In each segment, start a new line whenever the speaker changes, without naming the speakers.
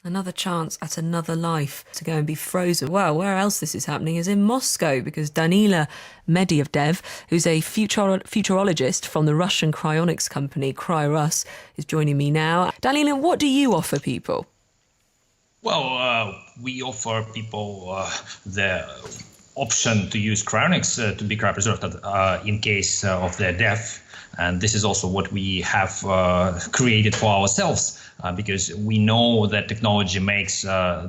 Another chance at another life to go and be frozen. Well, where else this is happening is in Moscow, because Danila Medvedev, who's a futurologist from the Russian cryonics company Cryos, is joining me now. Danila, what do you offer people?
Well, we offer people the option to use cryonics to be cryopreserved in case of their death. And this is also what we have created for ourselves, because we know that technology makes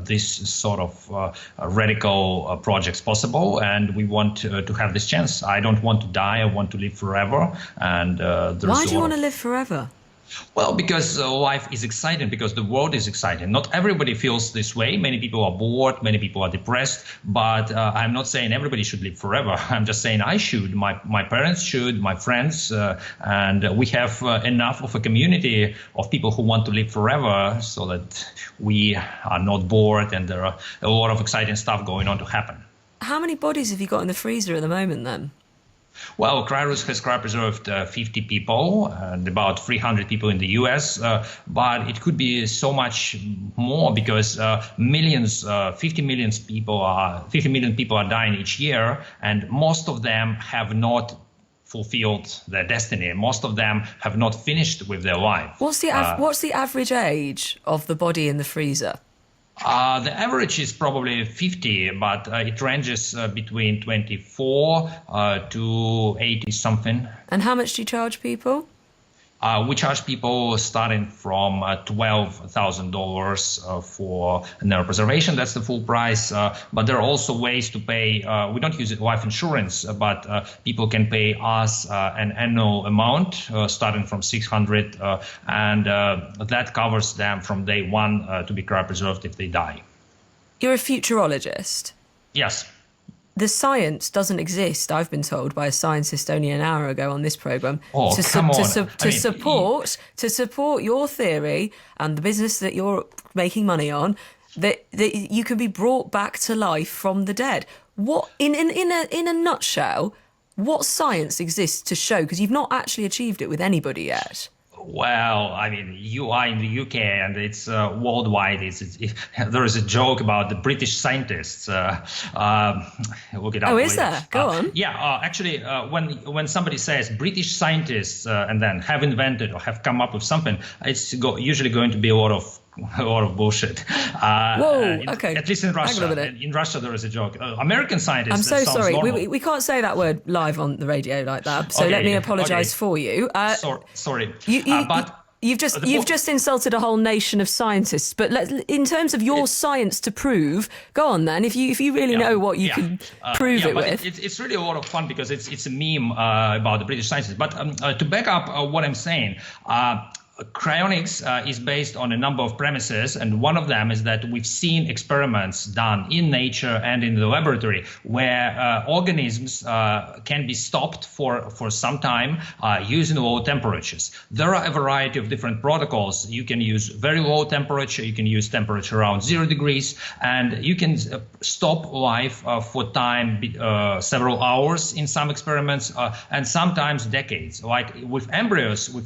this sort of radical projects possible, and we want to have this chance. I don't want to die. I want to live forever. And
why do you want to live forever?
Well, because life is exciting, because the world is exciting. Not everybody feels this way. Many people are bored, many people are depressed, but I'm not saying everybody should live forever. I'm just saying I should, my parents should, my friends, and we have enough of a community of people who want to live forever so that we are not bored and there are a lot of exciting stuff going on to happen.
How many bodies have you got in the freezer at the moment then?
Well, Cryos has cryopreserved 50 people and about 300 people in the US, but it could be so much more because 50 million people are dying each year, and most of them have not fulfilled their destiny. Most of them have not finished with their life.
What's the average age of the body in the freezer?
The average is probably 50, but it ranges between 24 to 80 something.
And how much do you charge people?
We charge people starting from $12,000 for neuropreservation. That's the full price. But there are also ways to pay. We don't use life insurance, but people can pay us an annual amount starting from 600, and that covers them from day one to be cryopreserved if they die.
You're a futurologist?
Yes.
The science doesn't exist, I've been told by a scientist only an hour ago on this programme,
to
support your theory and the business that you're making money on, that you can be brought back to life from the dead. What, in a nutshell, what science exists to show? Because you've not actually achieved it with anybody yet.
Well, I mean, you are in the UK and it's worldwide. There is a joke about the British scientists. Look it up.
Oh, is there? Go on.
Yeah, actually, when somebody says British scientists and then have invented or have come up with something, it's usually going to be a lot of bullshit.
Whoa, okay.
At least in Russia.
Hang on a minute.
In Russia, there is a joke. American scientists.
I'm so sorry.
Normal.
We can't say that word live on the radio like that. So
okay,
let me apologise for you.
Sorry.
You've just insulted a whole nation of scientists. But in terms of your science to prove, go on then. If you really know what you can prove it with.
It's really a lot of fun because it's a meme about the British scientists. But to back up what I'm saying. Cryonics is based on a number of premises, and one of them is that we've seen experiments done in nature and in the laboratory where organisms can be stopped for some time using low temperatures. There are a variety of different protocols. You can use very low temperature, you can use temperature around 0 degrees, and you can stop life for time, several hours in some experiments, and sometimes decades. Like with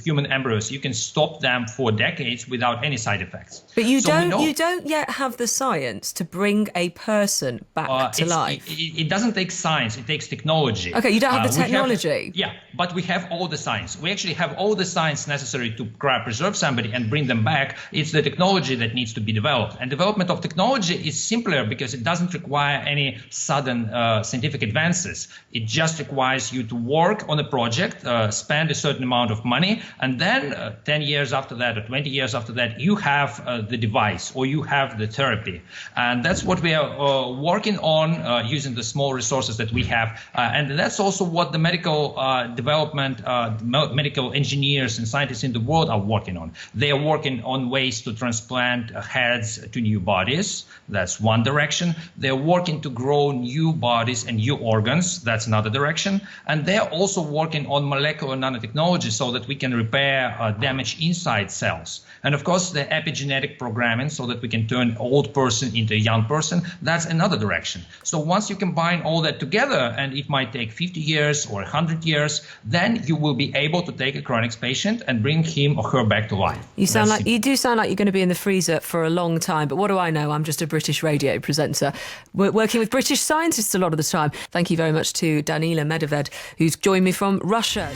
human embryos, you can stop them for decades without any side effects.
But you don't yet have the science to bring a person back to life.
It doesn't take science, it takes technology.
Okay, you don't have the technology.
But we have all the science. We actually have all the science necessary to cryopreserve somebody and bring them back. It's the technology that needs to be developed. And development of technology is simpler because it doesn't require any sudden scientific advances. It just requires you to work on a project, spend a certain amount of money, and then 10 years after that or 20 years after that, you have the device or you have the therapy. And that's what we are working on using the small resources that we have. And that's also what the medical development, medical engineers and scientists in the world are working on. They are working on ways to transplant heads to new bodies. That's one direction. They're working to grow new bodies and new organs. That's another direction. And they're also working on molecular nanotechnology so that we can repair damaged inside cells. And of course, the epigenetic programming, so that we can turn an old person into a young person, that's another direction. So once you combine all that together, and it might take 50 years or 100 years, then you will be able to take a chronic patient and bring him or her back to life.
You do sound like you're going to be in the freezer for a long time, but what do I know? I'm just a British radio presenter. We're working with British scientists a lot of the time. Thank you very much to Danila Medved, who's joined me from Russia.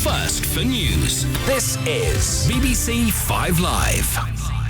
First for news. This is BBC 5 Live.